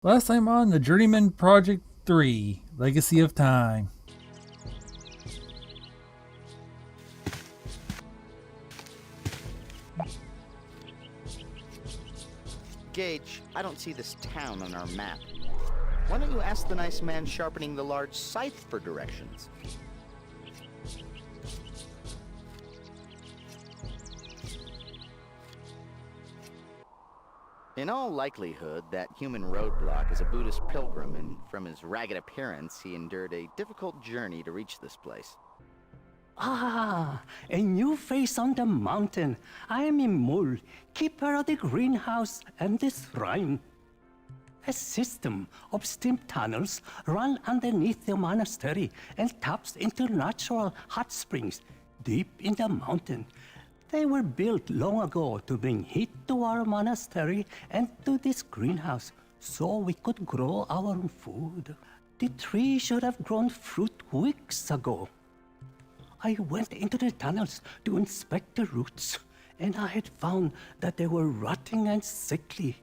Last time on the Journeyman Project 3, Legacy of Time. Gage, I don't see this town on our map. Why don't you ask the nice man sharpening the large scythe for directions? In all likelihood, that human roadblock is a Buddhist pilgrim, and from his ragged appearance, he endured a difficult journey to reach this place. Ah, a new face on the mountain. I am Imul, keeper of the greenhouse and the shrine. A system of steam tunnels run underneath the monastery and taps into natural hot springs deep in the mountain. They were built long ago to bring heat to our monastery and to this greenhouse so we could grow our own food. The tree should have grown fruit weeks ago. I went into the tunnels to inspect the roots, and I had found that they were rotting and sickly.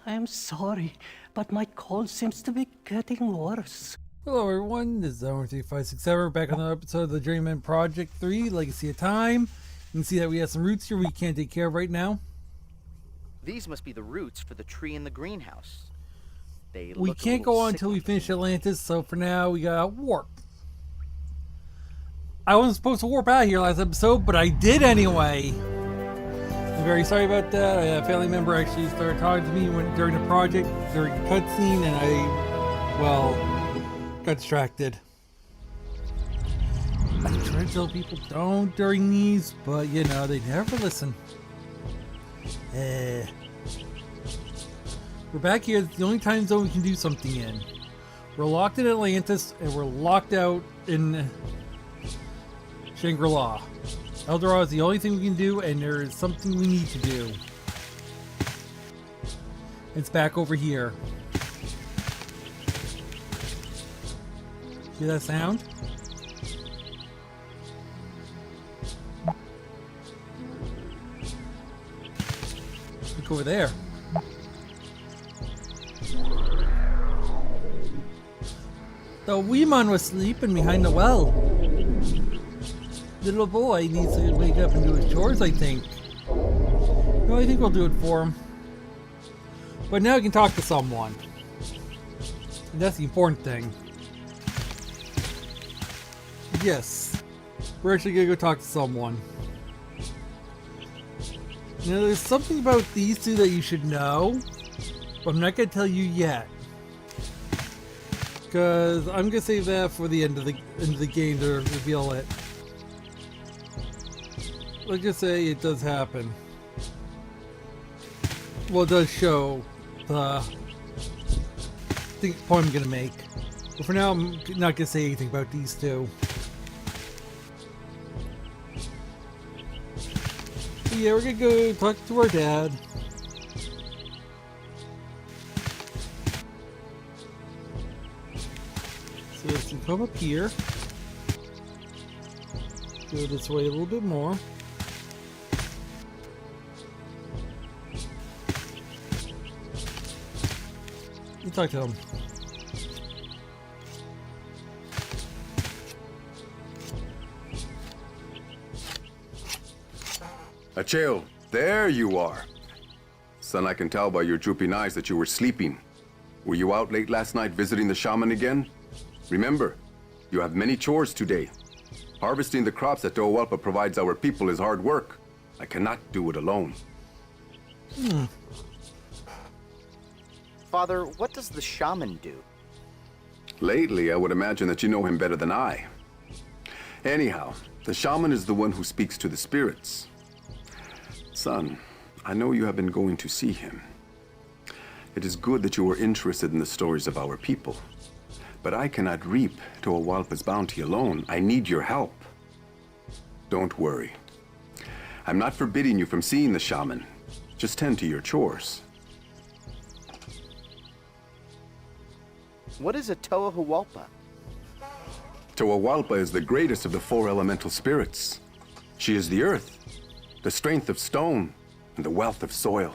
I am sorry, but my cold seems to be getting worse. Hello everyone, this is Hour3567, back on the episode of the Journeyman Project 3, Legacy of Time. You can see that we have some roots here we can't take care of right now. These must be the roots for the tree in the greenhouse. We can't go on until we finish Atlantis, so for now we got warp. I wasn't supposed to warp out of here last episode, but I did anyway. I'm very sorry about that. A family member actually started talking to me during the project, during the cutscene, and I got distracted. I try to tell people don't during these, but you know, they never listen. We're back here. It's the only time zone we can do something in. We're locked in Atlantis, and we're locked out in shangri-la. El Dorado is the only thing we can do, and there is something we need to do. It's back over here. Hear that sound? Look over there. The Weemon was sleeping behind the well. Little boy needs to wake up and do his chores, I think. No, I think we'll do it for him. But now we can talk to someone. And that's the important thing. Yes. We're actually gonna go talk to someone. Now there's something about these two that you should know, but I'm not gonna tell you yet. Because I'm gonna save that for the end of the game to reveal it. Let's just say it does happen. Well, it does show the point I'm gonna make. But for now, I'm not gonna say anything about these two. But yeah, we're gonna go talk to our dad. So let's come up here. Go this way a little bit more. You talk to him. Acheo, there you are. Son, I can tell by your drooping eyes that you were sleeping. Were you out late last night visiting the shaman again? Remember, you have many chores today. Harvesting the crops that Doawalpa provides our people is hard work. I cannot do it alone. Father, what does the shaman do? Lately, I would imagine that you know him better than I. Anyhow, the shaman is the one who speaks to the spirits. Son, I know you have been going to see him. It is good that you are interested in the stories of our people. But I cannot reap Doawalpa's bounty alone. I need your help. Don't worry. I'm not forbidding you from seeing the shaman. Just tend to your chores. What is a Toahualpa? Doawalpa is the greatest of the four elemental spirits. She is the earth, the strength of stone, and the wealth of soil.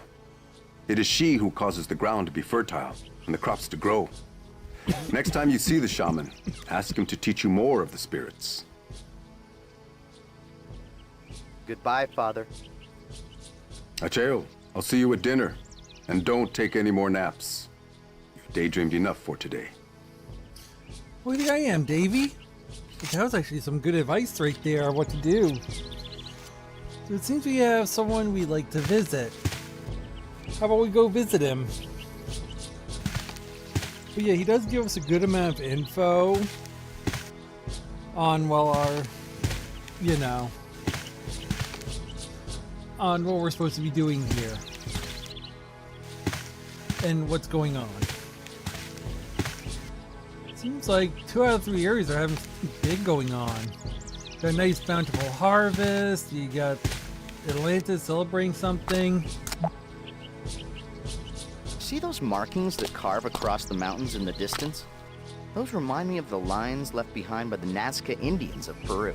It is she who causes the ground to be fertile, and the crops to grow. Next time you see the shaman, ask him to teach you more of the spirits. Goodbye, Father. Acheo, I'll see you at dinner. And don't take any more naps. You've daydreamed enough for today. What do you think I am, Davy? That was actually some good advice right there on what to do. So it seems we have someone we'd like to visit. How about we go visit him? But yeah, he does give us a good amount of info on, well, our, you know, on what we're supposed to be doing here. And what's going on. Seems like 2 out of 3 areas are having something big going on. Got a nice bountiful harvest, you got Atlantis celebrating something. See those markings that carve across the mountains in the distance? Those remind me of the lines left behind by the Nazca Indians of Peru.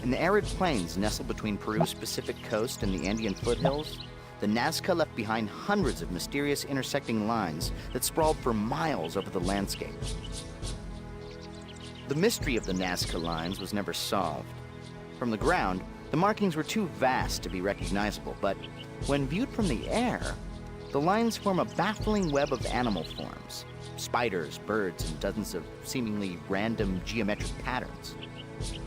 In the arid plains nestled between Peru's Pacific coast and the Andean foothills, the Nazca left behind hundreds of mysterious intersecting lines that sprawled for miles over the landscape. The mystery of the Nazca lines was never solved. From the ground, the markings were too vast to be recognizable, but when viewed from the air, the lines form a baffling web of animal forms, spiders, birds, and dozens of seemingly random geometric patterns.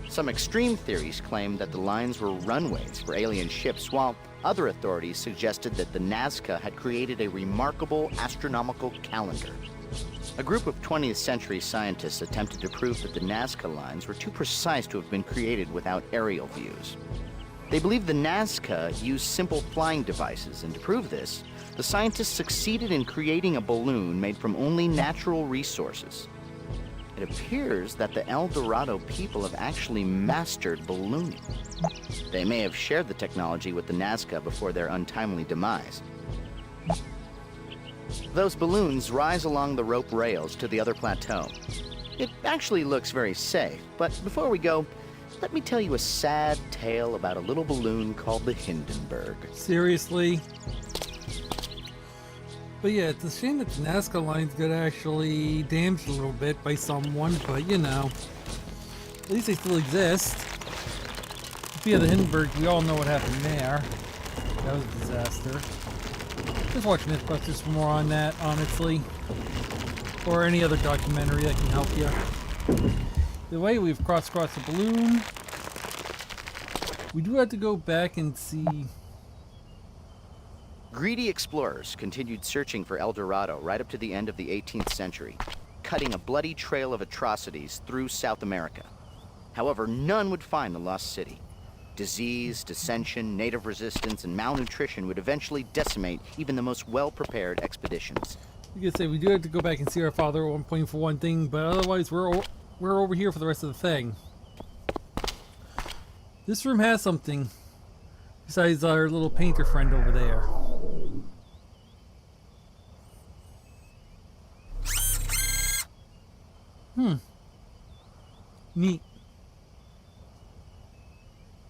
Some extreme theories claim that the lines were runways for alien ships, while other authorities suggested that the Nazca had created a remarkable astronomical calendar. A group of 20th century scientists attempted to prove that the Nazca lines were too precise to have been created without aerial views. They believed the Nazca used simple flying devices, and to prove this, the scientists succeeded in creating a balloon made from only natural resources. It appears that the El Dorado people have actually mastered ballooning. They may have shared the technology with the Nazca before their untimely demise. Those balloons rise along the rope rails to the other plateau. It actually looks very safe, but before we go, let me tell you a sad tale about a little balloon called the Hindenburg. Seriously? But yeah, it's a shame that the Nazca lines got actually damaged a little bit by someone, but you know, at least they still exist. Via the Hindenburg, we all know what happened there. That was a disaster. Just watch Mythbusters for more on that, honestly. Or any other documentary that can help you. The way we've crossed the balloon. We do have to go back and see. Greedy explorers continued searching for El Dorado right up to the end of the 18th century, cutting a bloody trail of atrocities through South America. However, none would find the lost city. Disease, dissension, native resistance, and malnutrition would eventually decimate even the most well-prepared expeditions. You could say we do have to go back and see our father at one point for one thing, but otherwise we're over here for the rest of the thing. This room has something besides our little painter friend over there. Neat.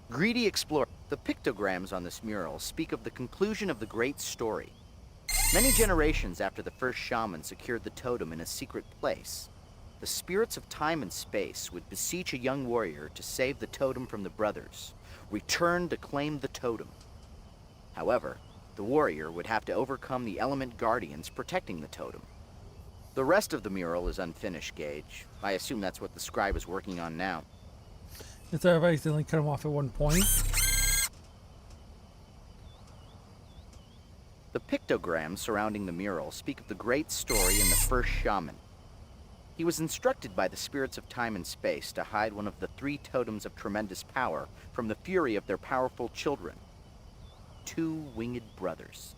Greedy explorer. The pictograms on this mural speak of the conclusion of the great story. Many generations after the first shaman secured the totem in a secret place, the spirits of time and space would beseech a young warrior to save the totem from the brothers, return to claim the totem. However, the warrior would have to overcome the element guardians protecting the totem. The rest of the mural is unfinished, Gage. I assume that's what the scribe is working on now. It's our advice to only cut him off at one point. The pictograms surrounding the mural speak of the great story in the first shaman. He was instructed by the spirits of time and space to hide one of the 3 totems of tremendous power from the fury of their powerful children, 2 winged brothers.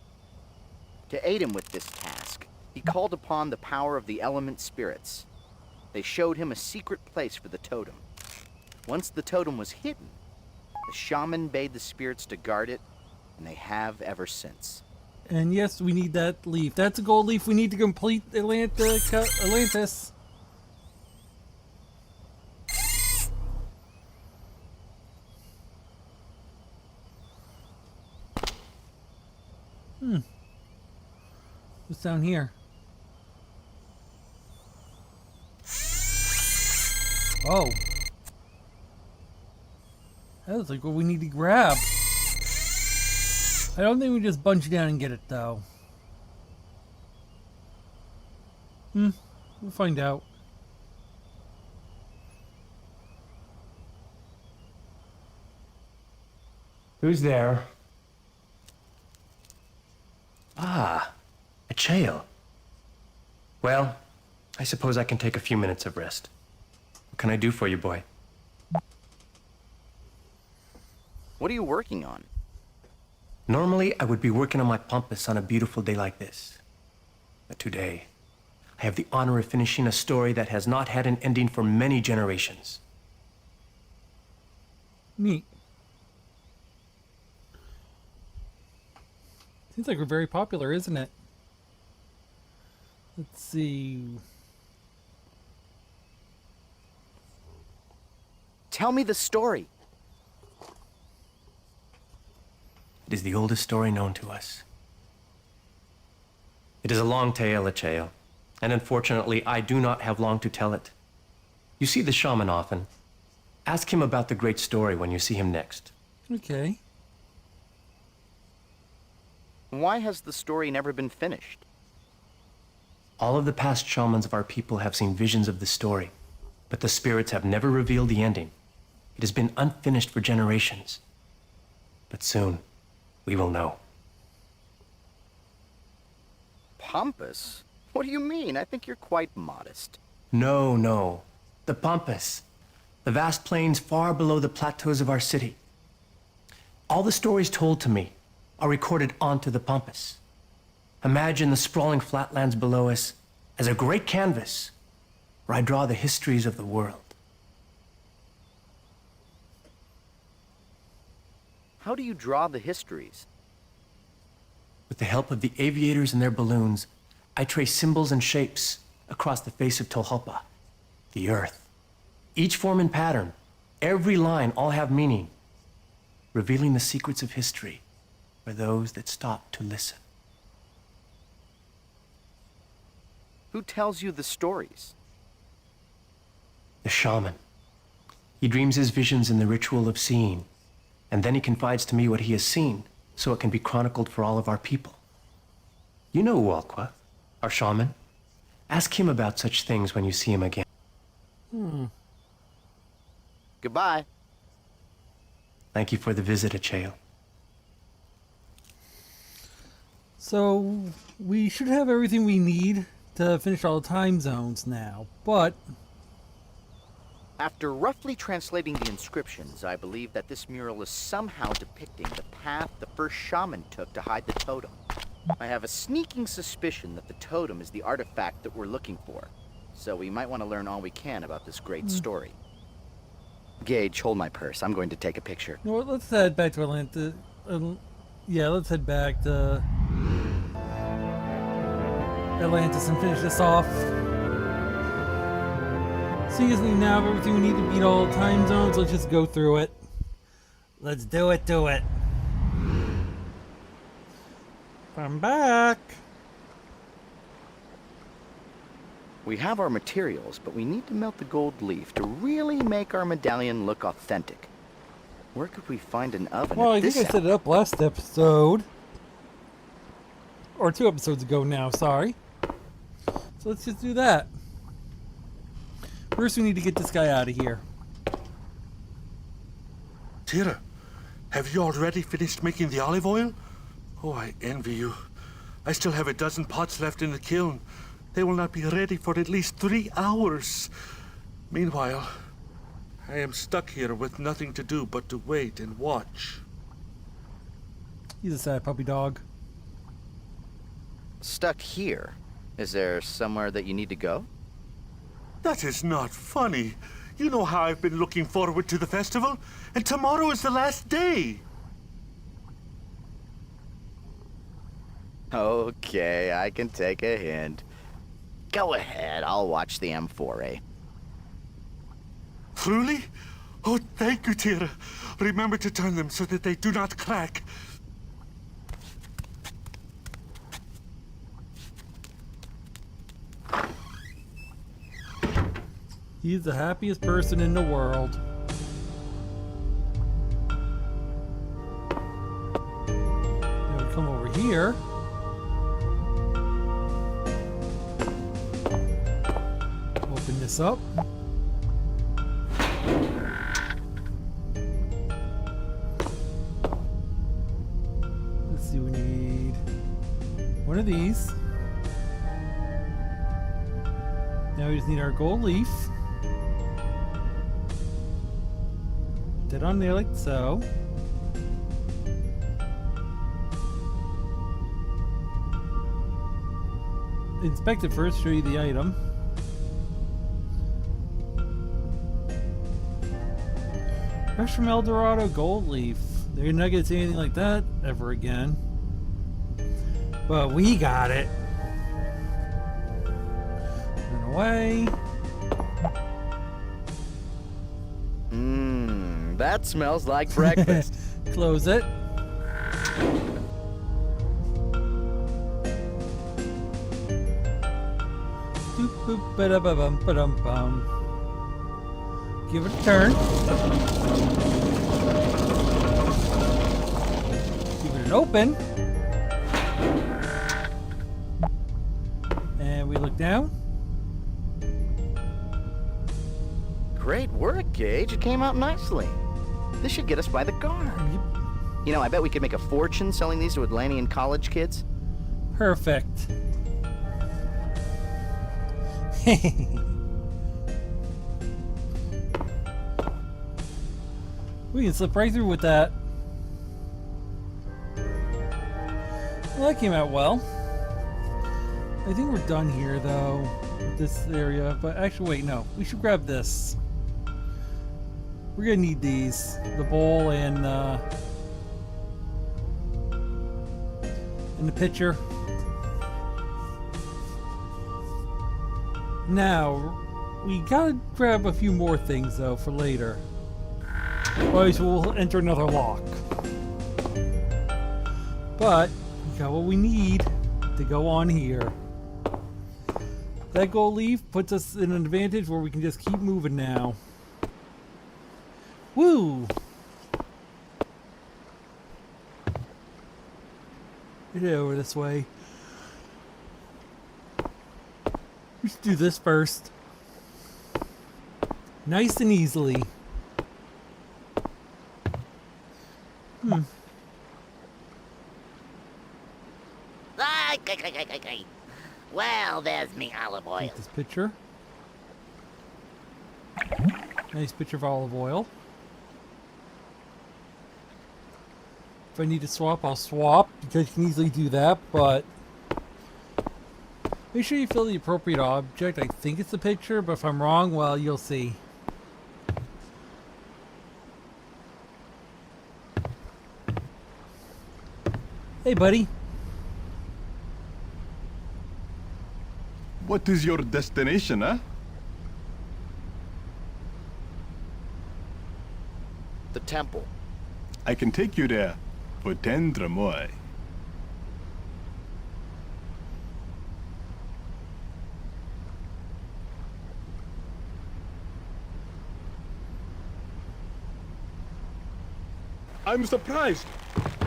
To aid him with this task, he called upon the power of the element spirits. They showed him a secret place for the totem. Once the totem was hidden, the shaman bade the spirits to guard it, and they have ever since. And yes, we need that leaf. That's a gold leaf we need to complete Atlantis. What's down here? Oh. That looks like what we need to grab. I don't think we just bunch down and get it, though. We'll find out. Who's there? Ah, a Chael. Well, I suppose I can take a few minutes of rest. What can I do for you, boy? What are you working on? Normally, I would be working on my pampas on a beautiful day like this. But today, I have the honor of finishing a story that has not had an ending for many generations. Neat. Seems like we're very popular, isn't it? Let's see. Tell me the story. It is the oldest story known to us. It is a long tale, Chael, and unfortunately, I do not have long to tell it. You see the shaman often. Ask him about the great story when you see him next. Okay. Why has the story never been finished? All of the past shamans of our people have seen visions of the story, but the spirits have never revealed the ending. It has been unfinished for generations. But soon, we will know. Pompous? What do you mean? I think you're quite modest. No. The Pampas. The vast plains far below the plateaus of our city. All the stories told to me are recorded onto the Pampas. Imagine the sprawling flatlands below us as a great canvas where I draw the histories of the world. How do you draw the histories? With the help of the aviators and their balloons, I trace symbols and shapes across the face of Tolhopa, the earth. Each form and pattern, every line, all have meaning, revealing the secrets of history for those that stop to listen. Who tells you the stories? The shaman. He dreams his visions in the ritual of seeing, and then he confides to me what he has seen, so it can be chronicled for all of our people. You know Walqua, our shaman. Ask him about such things when you see him again. Goodbye. Thank you for the visit, Chael. So, we should have everything we need to finish all the time zones now, but After roughly translating the inscriptions, I believe that this mural is somehow depicting the path the first shaman took to hide the totem. I have a sneaking suspicion that the totem is the artifact that we're looking for, so we might want to learn all we can about this great story. Gage, hold my purse. I'm going to take a picture. you know what, let's head back to Atlanta. Yeah, let's head back to Atlantis and finish this off. Seeing as we now have everything we need to beat all the time zones, let's just go through it. Let's do it. I'm back. We have our materials, but we need to melt the gold leaf to really make our medallion look authentic. Where could we find an oven Well, at I think this I set it up last episode. Or 2 episodes ago now, sorry. So let's just do that. First we need to get this guy out of here. Tira, have you already finished making the olive oil? Oh, I envy you. I still have a dozen pots left in the kiln. They will not be ready for at least 3 hours. Meanwhile, I am stuck here with nothing to do but to wait and watch. He's a sad puppy dog. Stuck here. Is there somewhere that you need to go? That is not funny. You know how I've been looking forward to the festival, and tomorrow is the last day. Okay, I can take a hint. Go ahead, I'll watch the M4A. Truly? Oh, thank you, Tira. Remember to turn them so that they do not crack. He's the happiest person in the world. Now we come over here. Open this up. Let's see, we need one of these. Now we just need our gold leaf. Put that on there like so. Inspect it first, show you the item. Fresh from El Dorado gold leaf. They're not gonna say anything like that ever again. But we got it. Turn away. That smells like breakfast. Close it. Doop boop ba da ba bum ba dum bum. Give it a turn. Give it an open. And we look down. Great work, Gage. It came out nicely. This should get us by the guard. You know, I bet we could make a fortune selling these to Atlantean college kids. Perfect. We can slip right through with that. Well, that came out well. I think we're done here, though, with this area. But actually, wait, no. We should grab this. We're gonna need these. The bowl and the pitcher. Now, we gotta grab a few more things, though, for later. Otherwise, we'll enter another lock. But, we got what we need to go on here. That gold leaf puts us in an advantage where we can just keep moving now. Woo! Get it over this way. Let's do this first. Nice and easily. Well, there's me olive oil. Take this picture. Nice picture of olive oil. If I need to swap, I'll swap, because you can easily do that, but make sure you fill the appropriate object. I think it's the picture, but if I'm wrong, well, you'll see. Hey, buddy. What is your destination, huh? The temple. I can take you there for 10 drachmae. I'm surprised.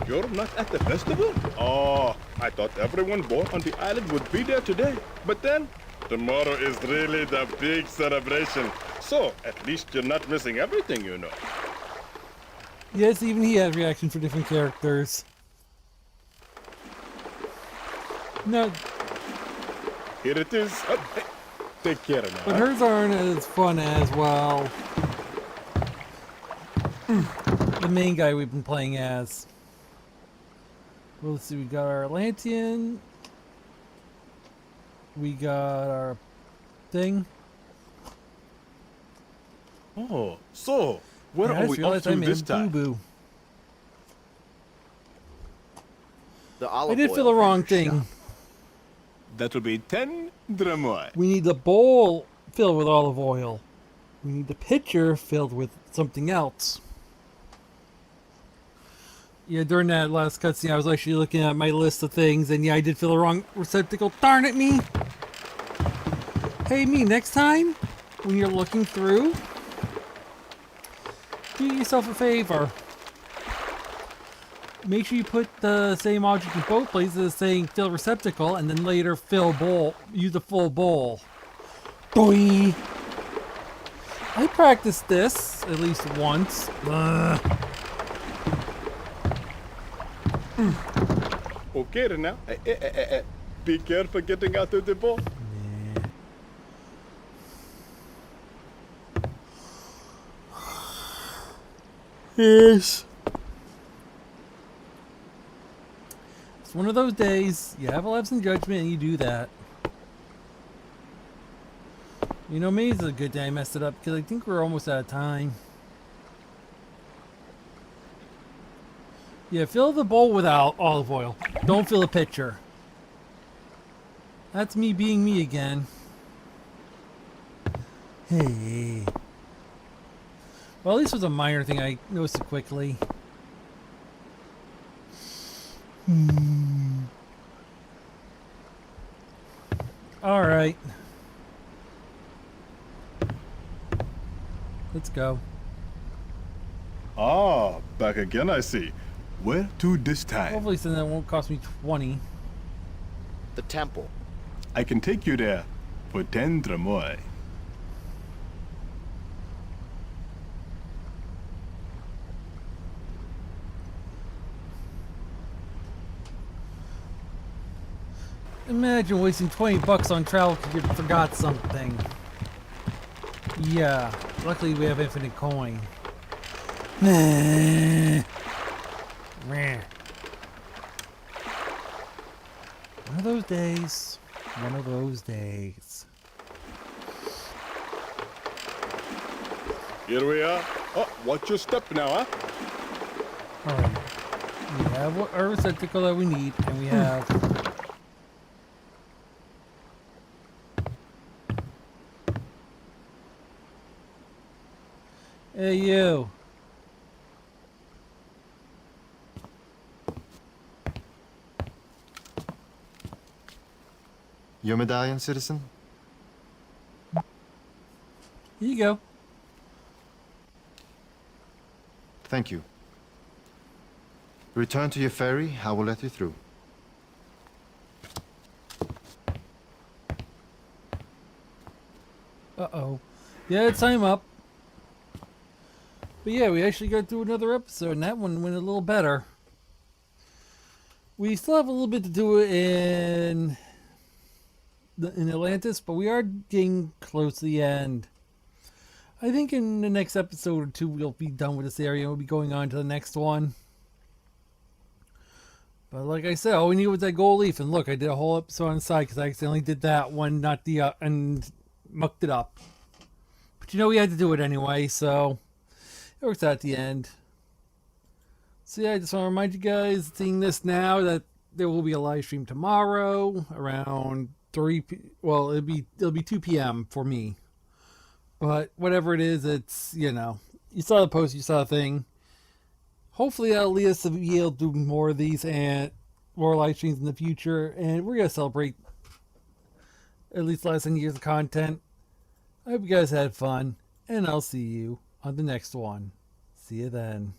You're not at the festival? Oh, I thought everyone born on the island would be there today. But then, tomorrow is really the big celebration. So, at least you're not missing everything, you know. Yes, even he has reactions for different characters. No, Here it is. Oh, hey, take care now. but hers aren't as fun as, well, the main guy we've been playing as. Well, let's see, we got our Atlantean. We got our thing. Oh, so, where Yeah, I are just we off realized to I made this a time? boo-boo. The I olive did oil feel the wrong vendor thing. shop. That'll be 10 drachmae. We need the bowl filled with olive oil. We need the pitcher filled with something else. Yeah, during that last cutscene, I was actually looking at my list of things, and yeah, I did fill the wrong receptacle. Darn it, me! Hey, me, next time, when you're looking through, do yourself a favor. Make sure you put the same object in both places, saying fill receptacle, and then later fill bowl. Use the full bowl. Boy. I practiced this at least once. Okay, then now. Be careful getting out of the bowl. Yes. It's one of those days. You have a lapse in judgment and you do that. You know, maybe it's a good day I messed it up because I think we're almost out of time. Yeah, fill the bowl without olive oil. Don't fill a pitcher. That's me being me again. Hey. Well, at least it was a minor thing. I noticed it quickly. Alright. Let's go. Ah, back again, I see. Where to this time? Hopefully something that won't cost me 20. The temple. I can take you there for 10 drachmae. Imagine wasting 20 bucks on travel because you forgot something. Yeah, luckily we have infinite coin. One of those days. One of those days. Here we are. Oh, watch your step now, huh? Alright. We have our receptacle that we need, and we have... Hey, you. Your medallion, citizen? Here you go. Thank you. Return to your ferry, I will let you through. Uh-oh. Yeah, it's time up. But yeah, we actually got through another episode, and that one went a little better. We still have a little bit to do in Atlantis, but we are getting close to the end. I think in the next episode or two, we'll be done with this area, and we'll be going on to the next one. But like I said, all we need was that gold leaf, and look, I did a whole episode on the side because I accidentally did that one, not the and mucked it up. But you know, we had to do it anyway, so it works out at the end. So yeah, I just want to remind you guys, seeing this now, that there will be a live stream tomorrow around 3 well, it'll be 2 p.m. for me. But whatever it is, it's, you know, you saw the post, you saw the thing. Hopefully that'll lead us to be able to do more of these and more live streams in the future. And we're going to celebrate at least the last 10 years of content. I hope you guys had fun. And I'll see you on the next one. See you then.